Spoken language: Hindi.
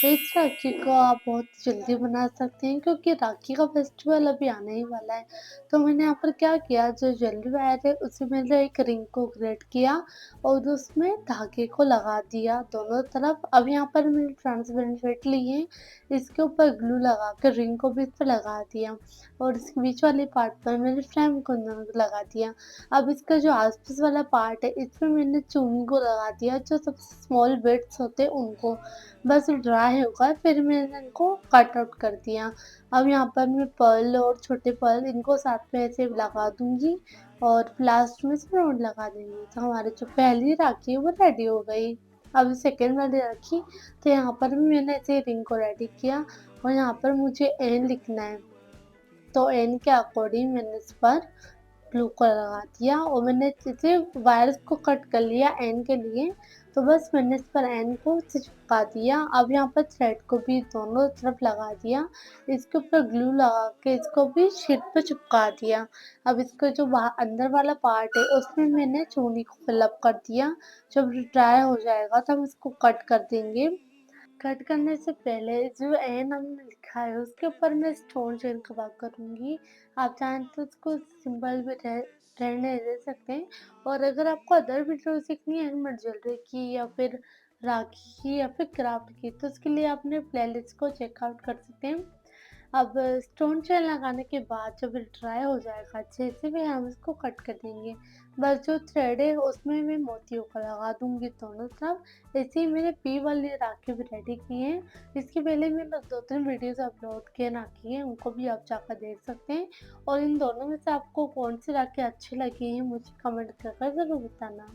इस राखी को आप बहुत जल्दी बना सकते हैं क्योंकि राखी का फेस्टिवल अभी आने ही वाला है। तो मैंने यहाँ पर क्या किया, जो ज्वेलरी वायर है उसे मैंने एक रिंग को ग्रेट किया और उसमें धागे को लगा दिया दोनों तरफ। अब यहाँ पर मैंने ट्रांसपेरेंट शीट ली है, इसके ऊपर ग्लू लगा कर रिंग को भी इस पे लगा दिया और इसके बीच वाले पार्ट पर मैंने फ्रेम को लगा दिया। अब इसका जो आस-पास वाला पार्ट है इसमें मैंने चूड़ी को लगा दिया, जो सबसे स्मॉल बिट्स होते हैं उनको। बस ड्राई होगा फिर मैंने इनको कट आउट कर दिया। अब यहाँ पर मैं पर्ल और छोटे पर्ल इनको साथ में ऐसे लगा दूँगी और लास्ट में स्टोन लगा देंगे। तो हमारी जो पहली राखी है वो रेडी हो गई। अब सेकंड वाली राखी, तो यहाँ पर भी मैंने ऐसे ही रिंग को रेडी किया और यहाँ पर मुझे एन लिखना है। तो एन के अकॉर्डिंग मैंने इस पर ग्लू को लगा दिया और मैंने जैसे वायर्स को कट कर लिया एन के लिए, तो बस मैंने इस पर एन को से चिपका दिया। अब यहाँ पर थ्रेड को भी दोनों तरफ लगा दिया, इसके ऊपर ग्लू लगा के इसको भी शीट पे चिपका दिया। अब इसका जो अंदर वाला पार्ट है उसमें मैंने चूड़ी को फिलअप कर दिया। जब ड्राई हो जाएगा तब इसको कट कर देंगे। कट करने से पहले जो एन हमने लिखा है उसके ऊपर मैं स्टोन चेन कवर करूँगी। आप चाहें तो उसको सिंपल भी रहने दे सकते हैं और अगर आपको अदर वीडियो सीखनी है हैंडमेड ज्वेलरी की या फिर राखी की या फिर क्राफ्ट की, तो उसके लिए अपने प्लेलिस्ट को चेकआउट कर सकते हैं। अब स्टोन चेन लगाने के बाद जब ये ड्राई हो जाएगा अच्छे से फिर हम इसको कट कर देंगे। बस जो थ्रेड है उसमें मैं मोतियों को लगा दूँगी दोनों तरफ। ऐसे ही मैंने पी वाली राखी भी रेडी की है। इसके पहले मैंने 2-3 वीडियोज़ अपलोड किए राखी हैं, उनको भी आप जाकर देख सकते हैं। और इन दोनों में से आपको कौन-सी राखी अच्छी लगी है मुझे कमेंट कर ज़रूर बताना।